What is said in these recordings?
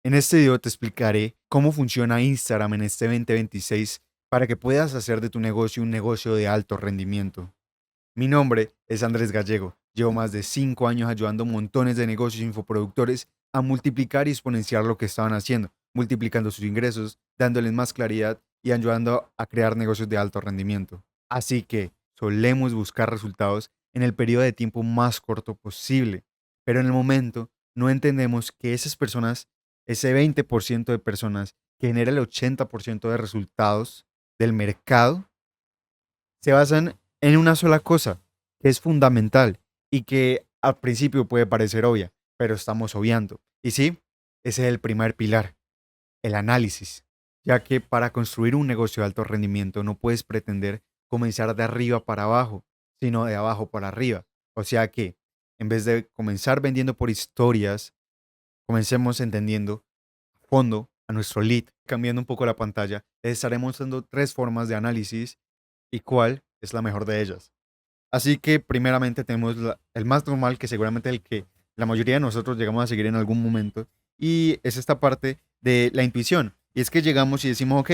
En este video te explicaré cómo funciona Instagram en este 2026 para que puedas hacer de tu negocio un negocio de alto rendimiento. Mi nombre es Andrés Gallego. Llevo más de 5 años ayudando a montones de negocios e infoproductores a multiplicar y exponenciar lo que estaban haciendo, multiplicando sus ingresos, dándoles más claridad y ayudando a crear negocios de alto rendimiento. Así que solemos buscar resultados en el periodo de tiempo más corto posible, pero en el momento no entendemos que esas personas, ese 20% de personas que genera el 80% de resultados del mercado, se basan en una sola cosa, que es fundamental y que al principio puede parecer obvia, pero estamos obviando. Y sí, ese es el primer pilar, el análisis, ya que para construir un negocio de alto rendimiento no puedes pretender comenzar de arriba para abajo, sino de abajo para arriba. O sea que, en vez de comenzar vendiendo por historias, comencemos entendiendo a fondo a nuestro lead. Cambiando un poco la pantalla, les estaré mostrando 3 formas de análisis y cuál es la mejor de ellas. Así que primeramente tenemos el más normal, que seguramente el que la mayoría de nosotros llegamos a seguir en algún momento, y es esta parte de la intuición. Y es que llegamos y decimos, ok,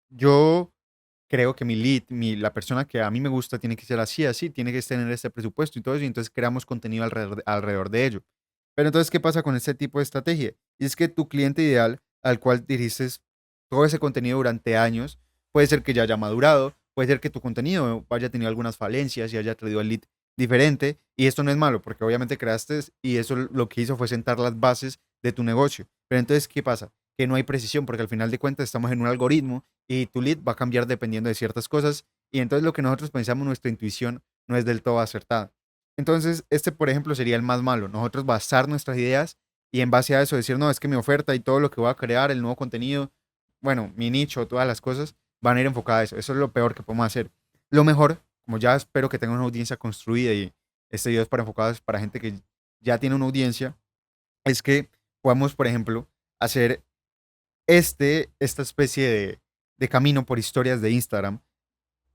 yo creo que mi lead, la persona que a mí me gusta tiene que ser así, así, tiene que tener este presupuesto y todo eso, y entonces creamos contenido alrededor de ello. Pero entonces, ¿qué pasa con este tipo de estrategia? Y es que tu cliente ideal, al cual diriges todo ese contenido durante años, puede ser que ya haya madurado, puede ser que tu contenido haya tenido algunas falencias y haya traído al lead diferente, y esto no es malo, porque obviamente creaste y eso lo que hizo fue sentar las bases de tu negocio. Pero entonces, ¿qué pasa? Que no hay precisión, porque al final de cuentas estamos en un algoritmo y tu lead va a cambiar dependiendo de ciertas cosas, y entonces lo que nosotros pensamos, nuestra intuición, no es del todo acertada. Entonces, este, por ejemplo, sería el más malo. Nosotros basar nuestras ideas y en base a eso decir, no, es que mi oferta y todo lo que voy a crear, el nuevo contenido, bueno, mi nicho, todas las cosas, van a ir enfocadas a eso. Eso es lo peor que podemos hacer. Lo mejor, como ya espero que tenga una audiencia construida y este video es para enfocados para gente que ya tiene una audiencia, es que podamos, por ejemplo, hacer esta especie de camino por historias de Instagram.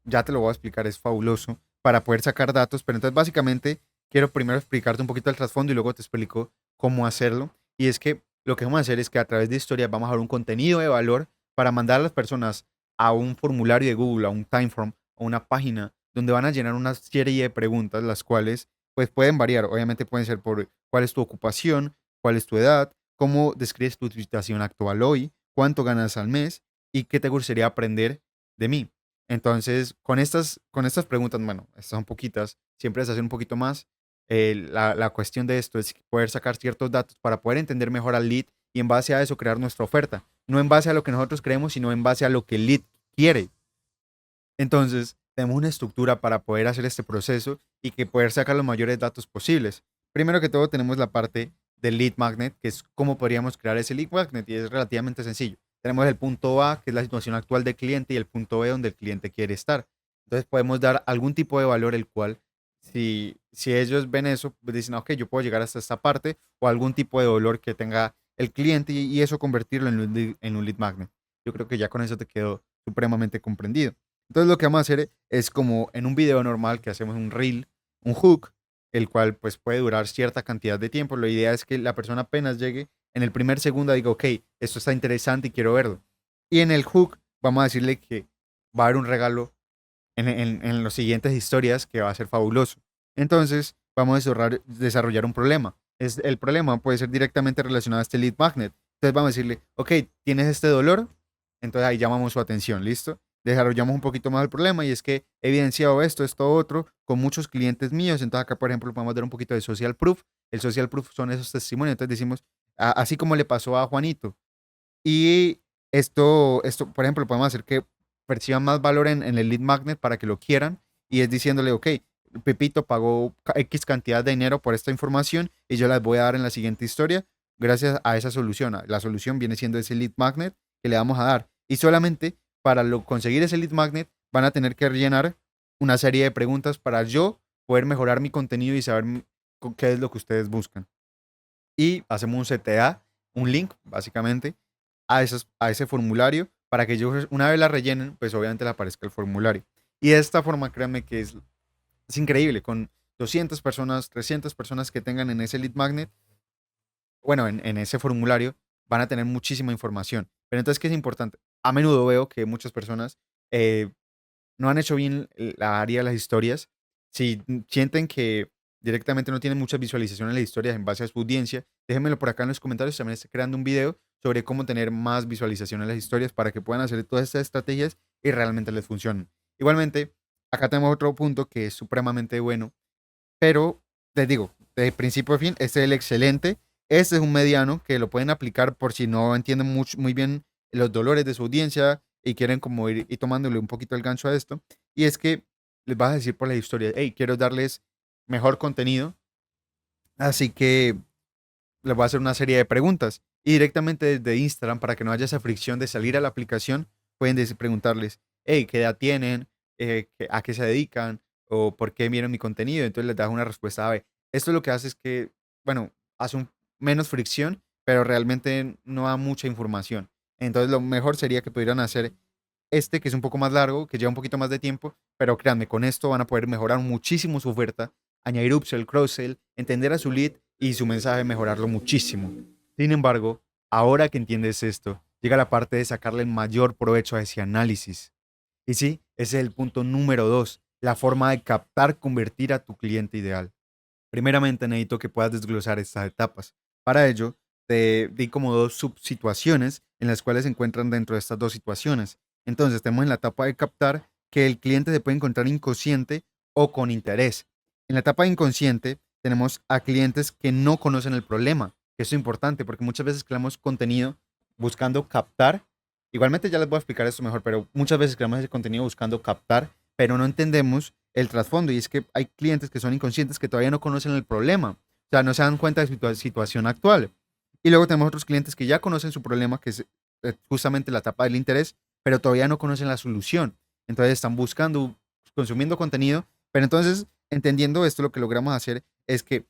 Ya te lo voy a explicar, es fabuloso para poder sacar datos, pero entonces básicamente quiero primero explicarte un poquito el trasfondo y luego te explico cómo hacerlo. Y es que lo que vamos a hacer es que a través de historias vamos a dar un contenido de valor para mandar a las personas a un formulario de Google, a un Timeform, a una página donde van a llenar una serie de preguntas, las cuales pues pueden variar. Obviamente pueden ser por cuál es tu ocupación, cuál es tu edad, cómo describes tu situación actual hoy, cuánto ganas al mes y qué te gustaría aprender de mí. Entonces, con estas preguntas, bueno, estas son poquitas, siempre es hacer un poquito más. La cuestión de esto es poder sacar ciertos datos para poder entender mejor al lead y en base a eso crear nuestra oferta. No en base a lo que nosotros creemos, sino en base a lo que el lead quiere. Entonces, tenemos una estructura para poder hacer este proceso y que poder sacar los mayores datos posibles. Primero que todo, tenemos la parte del lead magnet, que es cómo podríamos crear ese lead magnet, y es relativamente sencillo. Tenemos el punto A, que es la situación actual del cliente, y el punto B, donde el cliente quiere estar. Entonces, podemos dar algún tipo de valor, el cual, si ellos ven eso, pues dicen, ok, yo puedo llegar hasta esta parte, o algún tipo de valor que tenga el cliente, y eso convertirlo en un lead magnet. Yo creo que ya con eso te quedó supremamente comprendido. Entonces lo que vamos a hacer es como en un video normal que hacemos un reel, un hook, el cual pues puede durar cierta cantidad de tiempo. La idea es que la persona apenas llegue en el primer segundo diga, ok, esto está interesante y quiero verlo. Y en el hook vamos a decirle que va a haber un regalo en las siguientes historias que va a ser fabuloso. Entonces vamos a desarrollar un problema. El problema puede ser directamente relacionado a este lead magnet. Entonces vamos a decirle, ok, ¿tienes este dolor? Entonces ahí llamamos su atención, ¿listo? Desarrollamos un poquito más el problema y es que he evidenciado esto, esto, otro, con muchos clientes míos. Entonces acá, por ejemplo, podemos dar un poquito de social proof. El social proof son esos testimonios. Entonces decimos, así como le pasó a Juanito. Y esto, por ejemplo, podemos hacer que perciban más valor en el lead magnet para que lo quieran. Y es diciéndole, ok, Pepito pagó X cantidad de dinero por esta información y yo las voy a dar en la siguiente historia gracias a esa solución. La solución viene siendo ese lead magnet que le vamos a dar. Y solamente para conseguir ese lead magnet van a tener que rellenar una serie de preguntas para yo poder mejorar mi contenido y saber qué es lo que ustedes buscan. Y hacemos un CTA, un link, básicamente, a ese formulario para que ellos, una vez la rellenen, pues obviamente le aparezca el formulario. Y de esta forma, créanme que es increíble, con 200 personas, 300 personas que tengan en ese lead magnet, bueno, en ese formulario, van a tener muchísima información. Pero entonces, ¿qué es importante? A menudo veo que muchas personas eh, no han hecho bien la área de las historias. Si sienten que directamente no tienen muchas visualizaciones en las historias en base a su audiencia, déjenmelo por acá en los comentarios. También estoy creando un video sobre cómo tener más visualización en las historias para que puedan hacer todas estas estrategias y realmente les funcionen. Igualmente, acá tenemos otro punto que es supremamente bueno, pero les digo, de principio a fin, este es el excelente. Este es un mediano que lo pueden aplicar por si no entienden muy bien los dolores de su audiencia y quieren como ir tomándole un poquito el gancho a esto. Y es que les vas a decir por la historia, hey, quiero darles mejor contenido, así que les voy a hacer una serie de preguntas. Y directamente desde Instagram, para que no haya esa fricción de salir a la aplicación, pueden preguntarles, hey, ¿qué edad tienen? ¿A qué se dedican? ¿O por qué vieron mi contenido? Entonces les das una respuesta A, B. Esto lo que hace es que, bueno, hace menos fricción, pero realmente no da mucha información. Entonces lo mejor sería que pudieran hacer este, que es un poco más largo, que lleva un poquito más de tiempo, pero créanme, con esto van a poder mejorar muchísimo su oferta, añadir upsell, cross-sell, entender a su lead y su mensaje mejorarlo muchísimo. Sin embargo, ahora que entiendes esto, llega la parte de sacarle el mayor provecho a ese análisis. Y sí, ese es el punto número 2, la forma de captar, convertir a tu cliente ideal. Primeramente necesito que puedas desglosar estas etapas. Para ello, te di como dos subsituaciones en las cuales se encuentran dentro de estas dos situaciones. Entonces, tenemos en la etapa de captar que el cliente se puede encontrar inconsciente o con interés. En la etapa de inconsciente tenemos a clientes que no conocen el problema, que eso es importante porque muchas veces creamos contenido buscando captar. Igualmente ya les voy a explicar esto mejor, pero muchas veces creamos ese contenido buscando captar, pero no entendemos el trasfondo y es que hay clientes que son inconscientes que todavía no conocen el problema, o sea, no se dan cuenta de su situación actual. Y luego tenemos otros clientes que ya conocen su problema, que es justamente la etapa del interés, pero todavía no conocen la solución. Entonces están buscando, consumiendo contenido, pero entonces entendiendo esto, lo que logramos hacer es que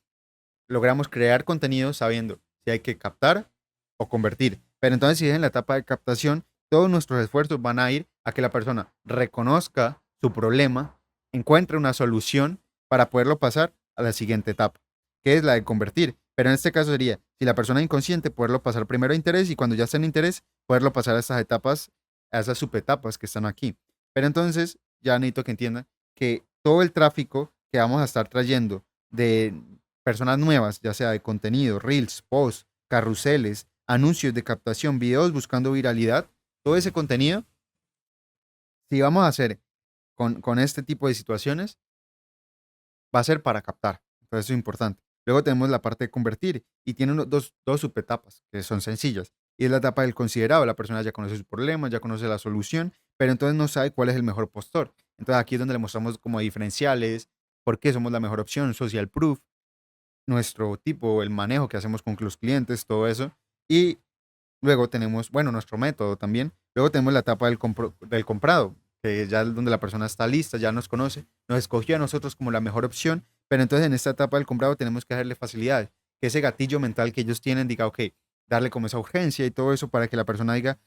logramos crear contenido sabiendo si hay que captar o convertir. Pero entonces si es en la etapa de captación, todos nuestros esfuerzos van a ir a que la persona reconozca su problema, encuentre una solución para poderlo pasar a la siguiente etapa, que es la de convertir. Pero en este caso sería, si la persona es inconsciente, poderlo pasar primero a interés y cuando ya está en interés, poderlo pasar a estas etapas, a esas subetapas que están aquí. Pero entonces ya necesito que entiendan que todo el tráfico que vamos a estar trayendo de personas nuevas, ya sea de contenido, reels, posts, carruseles, anuncios de captación, videos buscando viralidad, todo ese contenido, si vamos a hacer con este tipo de situaciones, va a ser para captar. Entonces eso es importante. Luego tenemos la parte de convertir y tiene dos subetapas que son sencillas. Y es la etapa del considerado. La persona ya conoce su problema, ya conoce la solución, pero entonces no sabe cuál es el mejor postor. Entonces aquí es donde le mostramos como diferenciales, por qué somos la mejor opción, social proof, nuestro tipo, el manejo que hacemos con los clientes, todo eso. Y luego tenemos, bueno, nuestro método también. Luego tenemos la etapa del comprado, que ya es donde la persona está lista, ya nos conoce, nos escogió a nosotros como la mejor opción, pero entonces en esta etapa del comprado tenemos que darle facilidades, que ese gatillo mental que ellos tienen diga, ok, darle como esa urgencia y todo eso para que la persona diga,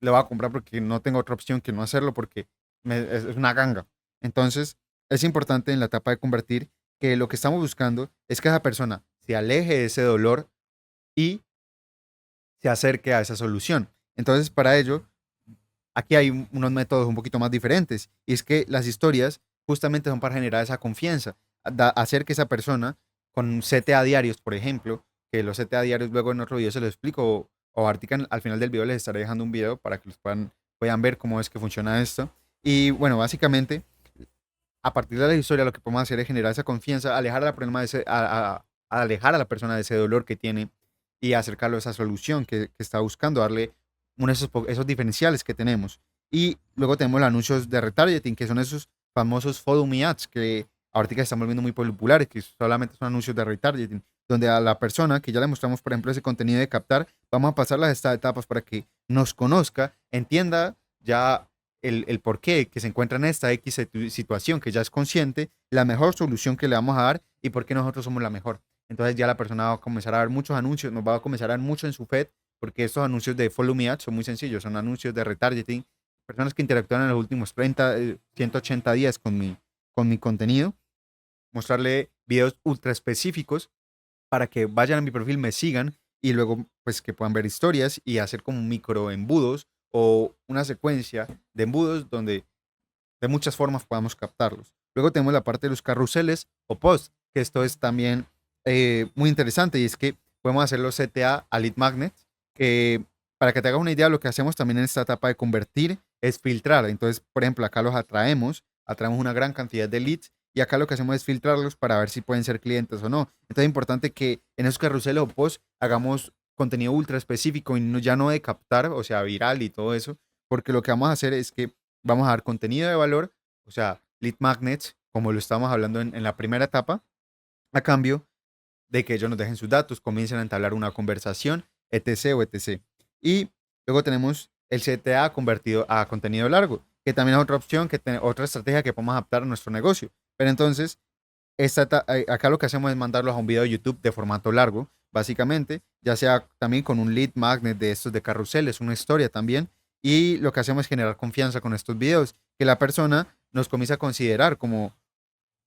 le va a comprar porque no tengo otra opción que no hacerlo porque es una ganga. Entonces, es importante en la etapa de convertir que lo que estamos buscando es que esa persona se aleje de ese dolor y se acerque a esa solución. Entonces, para ello, aquí hay unos métodos un poquito más diferentes. Y es que las historias justamente son para generar esa confianza, hacer que esa persona con CTA diarios, por ejemplo, que los CTA diarios luego en otro video se lo explico, o Artican al final del video les estaré dejando un video para que los puedan ver cómo es que funciona esto. Y bueno, básicamente, a partir de la historia lo que podemos hacer es generar esa confianza, alejar a la, problema de a alejar a la persona de ese dolor que tiene y acercarlo a esa solución que está buscando, darle esos diferenciales que tenemos. Y luego tenemos los anuncios de retargeting, que son esos famosos Follow Me Ads, que ahorita están volviendo muy populares, que solamente son anuncios de retargeting, donde a la persona que ya le mostramos, por ejemplo, ese contenido de captar, vamos a pasarlas estas etapas para que nos conozca, entienda ya el por qué que se encuentra en esta X situación, que ya es consciente, la mejor solución que le vamos a dar y por qué nosotros somos la mejor. Entonces ya la persona va a comenzar a ver muchos anuncios, nos va a comenzar a ver mucho en su feed, porque estos anuncios de Follow Me Ads son muy sencillos, son anuncios de retargeting, personas que interactúan en los últimos 30, 180 días con mi contenido, mostrarle videos ultra específicos para que vayan a mi perfil, me sigan y luego pues que puedan ver historias y hacer como micro embudos o una secuencia de embudos donde de muchas formas podamos captarlos. Luego tenemos la parte de los carruseles o posts, que esto es también muy interesante y es que podemos hacer los CTA a lead magnets, que para que te hagas una idea, lo que hacemos también en esta etapa de convertir es filtrar. Entonces, por ejemplo, acá los atraemos una gran cantidad de leads y acá lo que hacemos es filtrarlos para ver si pueden ser clientes o no. Entonces es importante que en esos carruseles o posts hagamos contenido ultra específico y ya no de captar, o sea, viral y todo eso, porque lo que vamos a hacer es que vamos a dar contenido de valor, o sea, lead magnets, como lo estamos hablando en la primera etapa, a cambio de que ellos nos dejen sus datos, comiencen a entablar una conversación, etc. o etc. Y luego tenemos el CTA convertido a contenido largo, que también es otra opción, otra estrategia que podemos adaptar a nuestro negocio. Pero entonces, acá lo que hacemos es mandarlos a un video de YouTube de formato largo, básicamente, ya sea también con un lead magnet de estos de carruseles, una historia también. Y lo que hacemos es generar confianza con estos videos, que la persona nos comienza a considerar como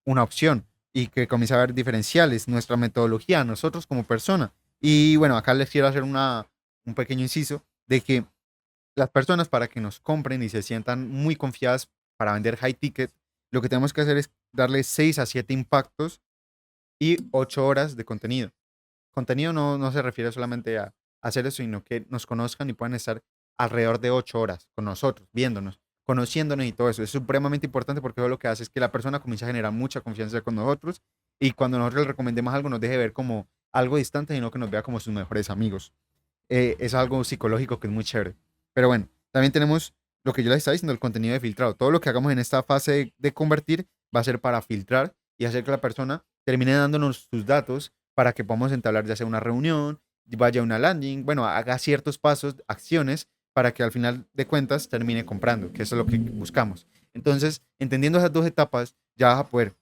una opción y que comienza a ver diferenciales, nuestra metodología, nosotros como persona. Y bueno, acá les quiero hacer un pequeño inciso de que las personas para que nos compren y se sientan muy confiadas para vender high ticket, lo que tenemos que hacer es darle 6 a 7 impactos y 8 horas de contenido. Contenido no se refiere solamente a hacer eso, sino que nos conozcan y puedan estar alrededor de 8 horas con nosotros, viéndonos, conociéndonos y todo eso. Es supremamente importante porque eso lo que hace es que la persona comience a generar mucha confianza con nosotros y cuando nosotros le recomendemos algo nos deje ver como algo distante, sino que nos vea como sus mejores amigos. Es algo psicológico que es muy chévere. Pero bueno, también tenemos lo que yo les estaba diciendo, el contenido de filtrado. Todo lo que hagamos en esta fase de convertir va a ser para filtrar y hacer que la persona termine dándonos sus datos para que podamos entablar ya sea una reunión, vaya a una landing, bueno, haga ciertos pasos, acciones para que al final de cuentas termine comprando, que eso es lo que buscamos. Entonces, entendiendo esas dos etapas, ya vas a poder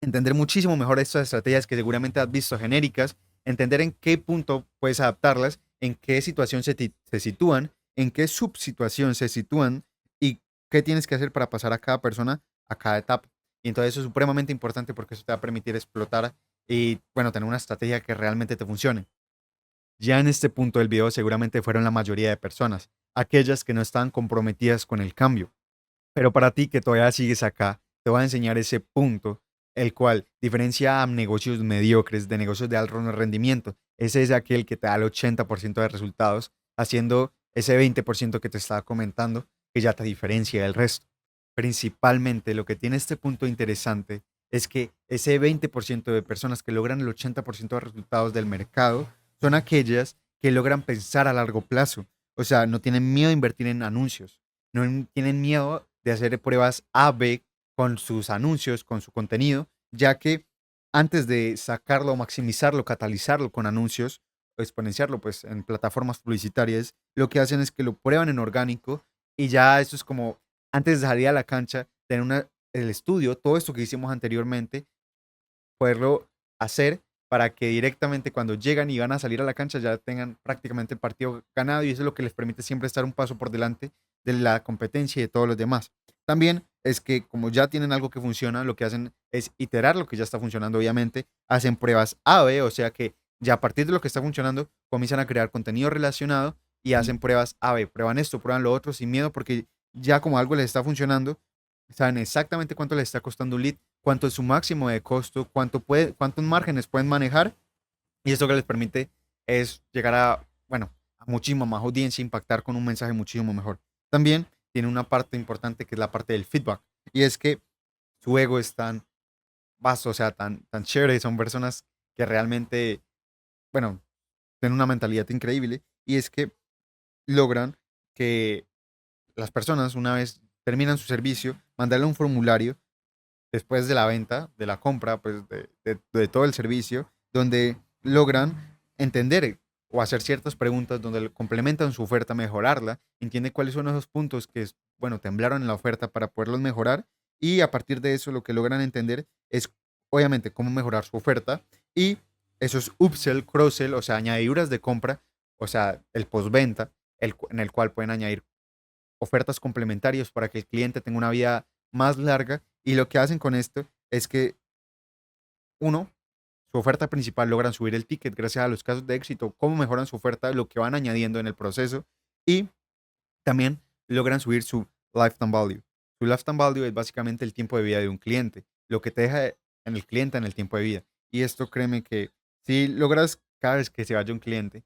entender muchísimo mejor estas estrategias que seguramente has visto genéricas, entender en qué punto puedes adaptarlas, en qué situación se sitúan, en qué subsituación se sitúan y qué tienes que hacer para pasar a cada persona a cada etapa. Y entonces eso es supremamente importante porque eso te va a permitir explotar y, bueno, tener una estrategia que realmente te funcione. Ya en este punto del video seguramente fueron la mayoría de personas, aquellas que no estaban comprometidas con el cambio. Pero para ti que todavía sigues acá, te voy a enseñar ese punto, el cual diferencia a negocios mediocres de negocios de alto rendimiento. Ese es aquel que te da el 80% de resultados, haciendo ese 20% que te estaba comentando, que ya te diferencia del resto. Principalmente lo que tiene este punto interesante es que ese 20% de personas que logran el 80% de resultados del mercado son aquellas que logran pensar a largo plazo. O sea, no tienen miedo de invertir en anuncios, no tienen miedo de hacer pruebas A/B con sus anuncios, con su contenido, ya que antes de sacarlo, maximizarlo, catalizarlo con anuncios o exponenciarlo pues en plataformas publicitarias, lo que hacen es que lo prueban en orgánico y ya eso es como antes de salir a la cancha, tener el estudio, todo esto que hicimos anteriormente, poderlo hacer para que directamente cuando llegan y van a salir a la cancha ya tengan prácticamente el partido ganado y eso es lo que les permite siempre estar un paso por delante de la competencia y de todos los demás. También es que como ya tienen algo que funciona, lo que hacen es iterar lo que ya está funcionando, obviamente, hacen pruebas A/B, o sea que ya a partir de lo que está funcionando, comienzan a crear contenido relacionado y hacen pruebas A/B, prueban esto, prueban lo otro sin miedo porque ya como algo les está funcionando, saben exactamente cuánto les está costando un lead, cuánto es su máximo de costo, cuántos márgenes pueden manejar y esto que les permite es llegar a, bueno, a muchísima más audiencia, impactar con un mensaje muchísimo mejor. También tiene una parte importante que es la parte del feedback y es que su ego es tan vasto, o sea, tan chévere, son personas que realmente, bueno, tienen una mentalidad increíble y es que logran que las personas una vez terminan su servicio, mandarle un formulario después de la venta, de la compra, pues de todo el servicio, donde logran entender o hacer ciertas preguntas donde complementan su oferta, mejorarla, entiende cuáles son esos puntos que, bueno, temblaron en la oferta para poderlos mejorar y a partir de eso lo que logran entender es obviamente cómo mejorar su oferta y esos upsell, cross-sell, o sea, añadiduras de compra, o sea, el postventa, en el cual pueden añadir ofertas complementarias para que el cliente tenga una vida más larga y lo que hacen con esto es que uno su oferta principal logran subir el ticket gracias a los casos de éxito, cómo mejoran su oferta, lo que van añadiendo en el proceso y también logran subir su lifetime value. Su lifetime value es básicamente el tiempo de vida de un cliente, lo que te deja en el cliente en el tiempo de vida. Y esto créeme que si logras cada vez que se vaya un cliente,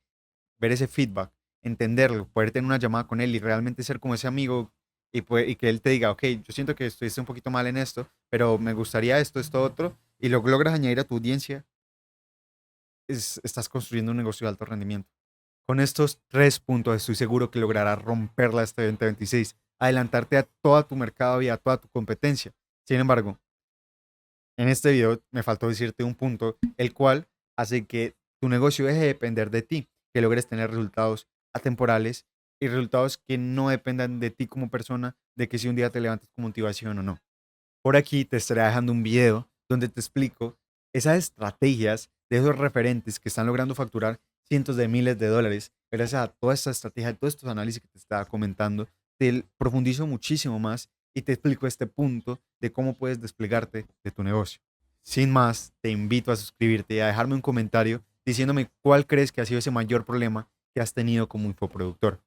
ver ese feedback, entenderlo, poder tener una llamada con él y realmente ser como ese amigo y que él te diga, ok, yo siento que estuviste un poquito mal en esto, pero me gustaría esto, esto, otro, y lo logras añadir a tu audiencia, estás construyendo un negocio de alto rendimiento. Con estos 3 puntos estoy seguro que lograrás romperla este 2026, adelantarte a toda tu mercado y a toda tu competencia. Sin embargo, en este video me faltó decirte un punto, el cual hace que tu negocio deje de depender de ti, que logres tener resultados atemporales y resultados que no dependan de ti como persona, de que si un día te levantas con motivación o no. Por aquí te estaré dejando un video donde te explico esas estrategias de esos referentes que están logrando facturar cientos de miles de dólares gracias a toda esta estrategia, todos estos análisis que te estaba comentando. Te profundizo muchísimo más y te explico este punto de cómo puedes desplegarte de tu negocio. Sin más, te invito a suscribirte y a dejarme un comentario diciéndome cuál crees que ha sido ese mayor problema que has tenido como infoproductor.